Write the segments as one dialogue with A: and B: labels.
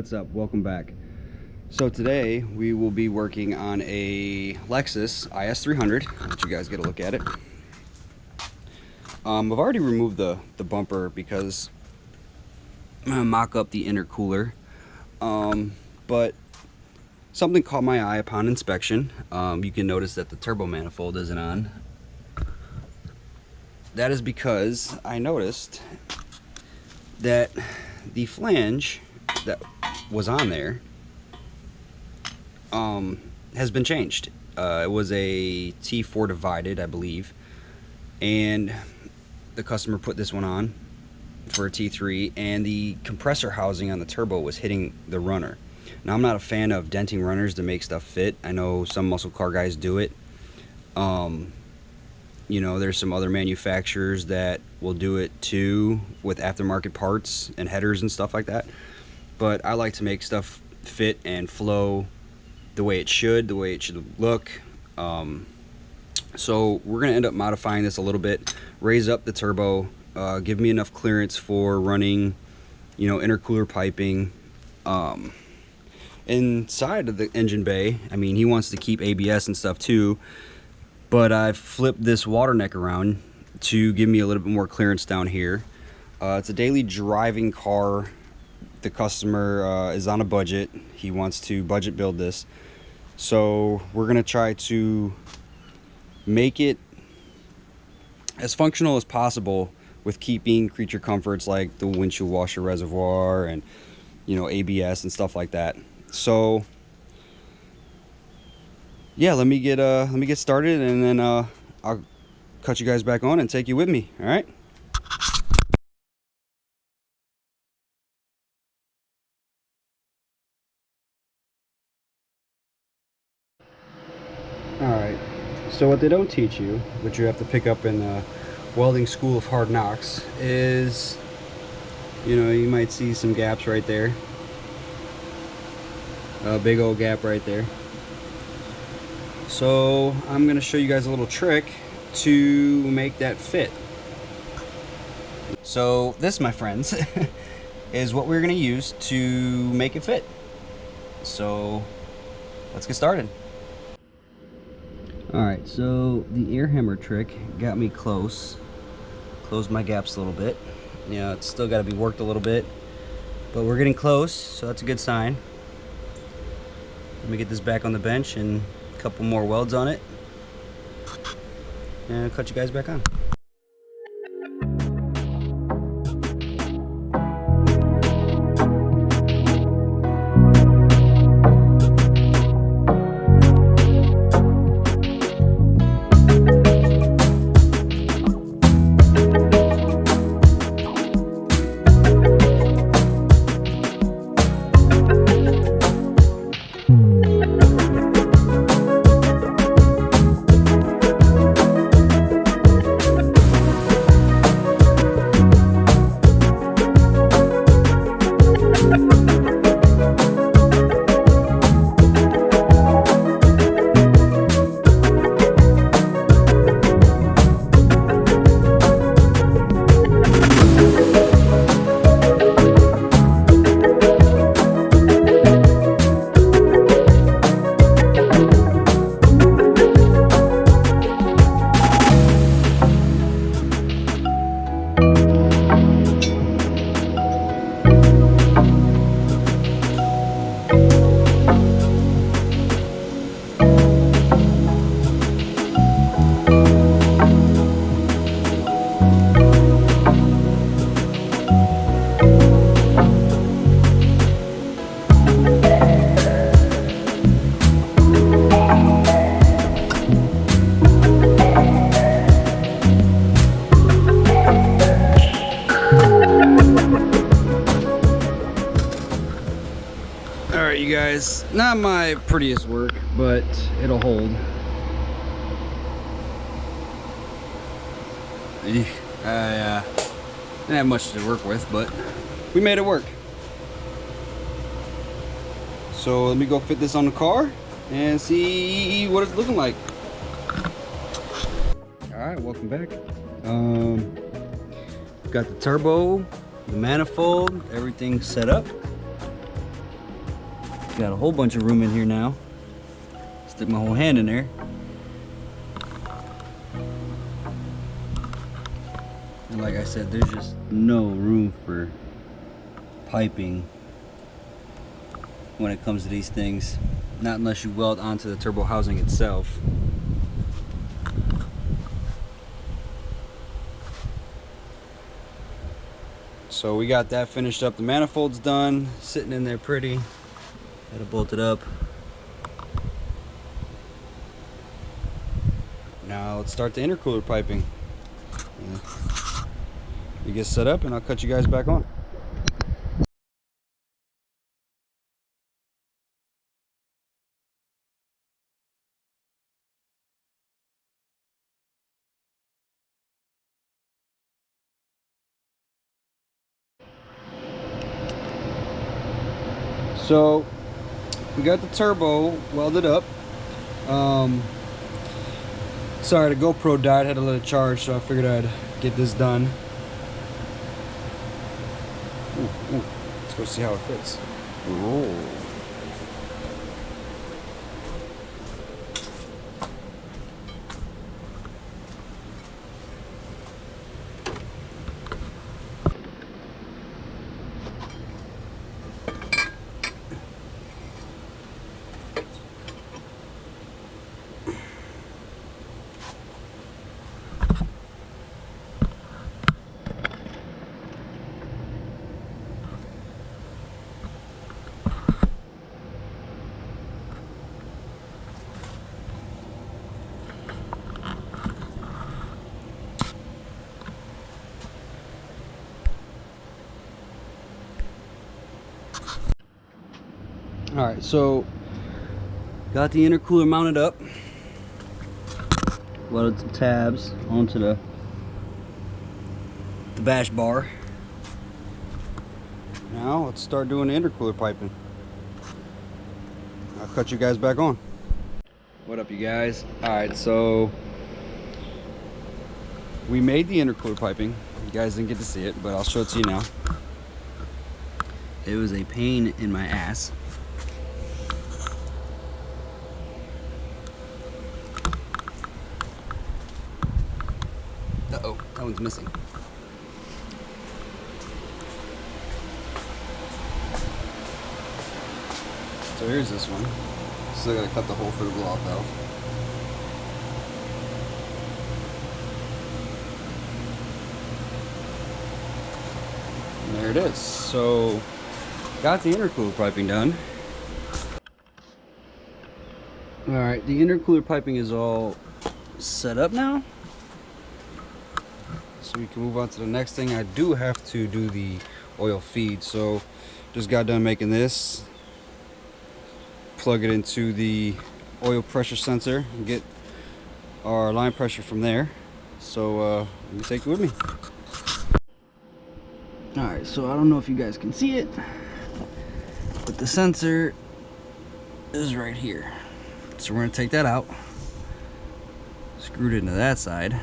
A: What's up? Welcome back. So today we will be working on a Lexus IS300. I'll let you guys get a look at it. I've already removed the bumper because I'm gonna mock up the intercooler. But something caught my eye upon inspection. You can notice that the turbo manifold isn't on. That is because I noticed that the flange that was on there has been changed. It was a T4 divided, I believe, and the customer put this one on for a T3, and the compressor housing on the turbo was hitting the runner. Now, I'm not a fan of denting runners to make stuff fit. I know some muscle car guys do it. You know, there's some other manufacturers that will do it too with aftermarket parts and headers and stuff like that. But I like to make stuff fit and flow the way it should look. So we're gonna end up modifying this a little bit, raise up the turbo, give me enough clearance for running, you know, intercooler piping. Inside of the engine bay, I mean, he wants to keep ABS and stuff too, but I've flipped this water neck around to give me a little bit more clearance down here. It's a daily driving car. The customer is on a budget. He wants to budget build this. So we're gonna try to make it as functional as possible with keeping creature comforts like the windshield washer reservoir and, you know, ABS and stuff like that. So yeah, let me get started, and then I'll cut you guys back on and take you with me. All right. Alright, so what they don't teach you, which you have to pick up in the welding school of hard knocks, is, you know, you might see some gaps right there. A big old gap right there. So I'm going to show you guys a little trick to make that fit. So this, my friends, is what we're going to use to make it fit. So let's get started. Alright, so the air hammer trick got me close. Closed my gaps a little bit. You know, it's still got to be worked a little bit, but we're getting close, so that's a good sign. Let me get this back on the bench and a couple more welds on it, and I'll cut you guys back on. Alright, you guys, not my prettiest work, but it'll hold. I didn't have much to work with, but we made it work. So let me go fit this on the car and see what it's looking like. Alright, welcome back. Got the turbo, the manifold, everything set up. Got a whole bunch of room in here now. Stick my whole hand in there. And like I said, there's just no room for piping when it comes to these things. Not unless you weld onto the turbo housing itself. So we got that finished up. The manifold's done, sitting in there pretty. Got it bolted up. Now let's start the intercooler piping. We get set up and I'll cut you guys back on. So we got the turbo welded up. Sorry, the GoPro died, had to let it charge, so I figured I'd get this done. Ooh. Let's go see how it fits. Ooh. Alright, so got the intercooler mounted up. Loaded some tabs onto the bash bar. Now let's start doing the intercooler piping. I'll cut you guys back on. What up, you guys? Alright, so we made the intercooler piping. You guys didn't get to see it, but I'll show it to you now. It was a pain in my ass. Uh-oh, that one's missing. So here's this one. Still gotta cut the hole for the blow-off valve. And there it is. So, got the intercooler piping done. Alright, the intercooler piping is all set up now. So we can move on to the next thing. I do have to do the oil feed, so just got done making this. Plug it into the oil pressure sensor and get our line pressure from there. So let me take it with me. Alright, so I don't know if you guys can see it, but the sensor is right here. So we're going to take that out, screw it into that side,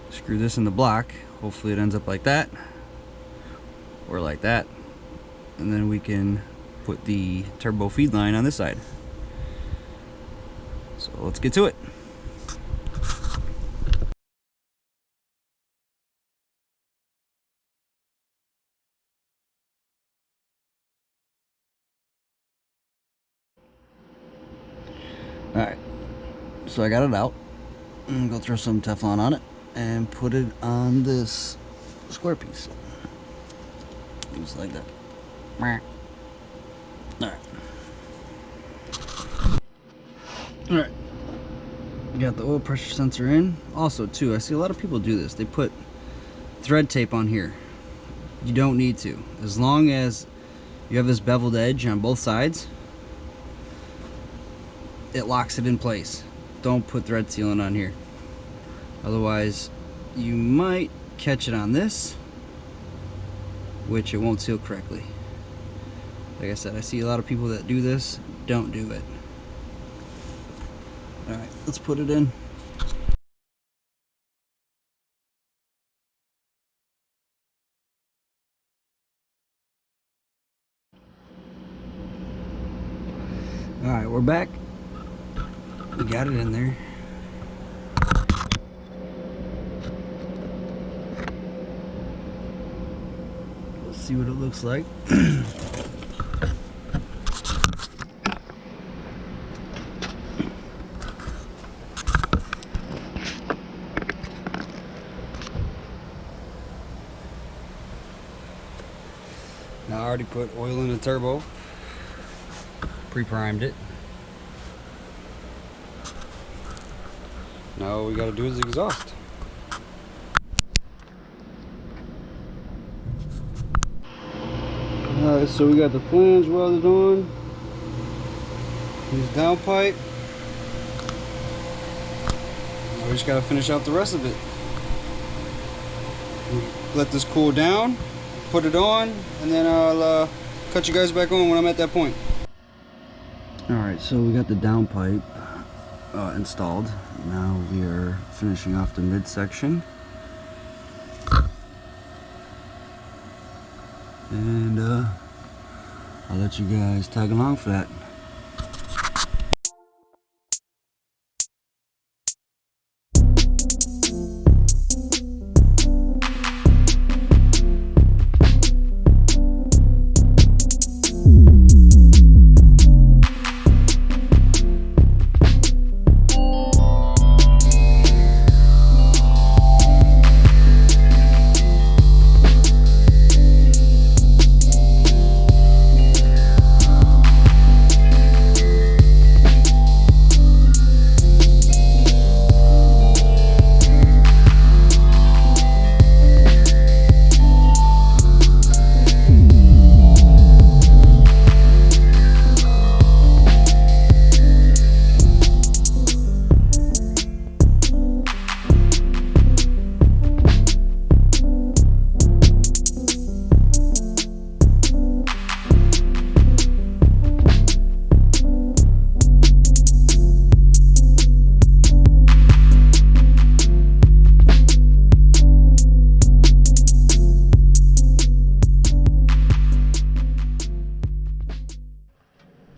A: screw this in the block. Hopefully it ends up like that or like that, and then we can put the turbo feed line on this side. So let's get to it. Alright, so I got it out. I'm gonna go throw some Teflon on it and put it on this square piece. Just like that. Alright. Alright. Got the oil pressure sensor in. Also, too, I see a lot of people do this. They put thread tape on here. You don't need to. As long as you have this beveled edge on both sides, it locks it in place. Don't put thread sealant on here. Otherwise, you might catch it on this, which it won't seal correctly. Like I said, I see a lot of people that do this. Don't do it. Alright, let's put it in. back. We got it in there. Let's see what it looks like. Now I already put oil in the turbo, pre-primed it. Now all we gotta do is exhaust. Alright, so we got the flange welded on. Use downpipe. Now we just gotta finish out the rest of it. Let this cool down, put it on, and then I'll cut you guys back on when I'm at that point. Alright, so we got the downpipe installed. Now we are finishing off the midsection. And I'll let you guys tag along for that.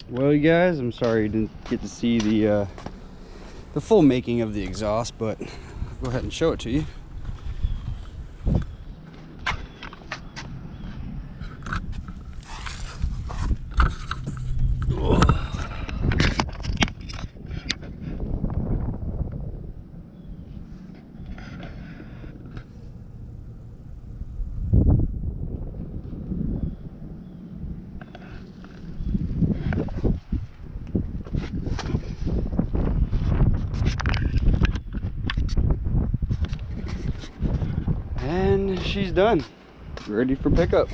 A: Well, you guys, I'm sorry you didn't get to see the full making of the exhaust, but I'll go ahead and show it to you. And she's done, ready for pickup.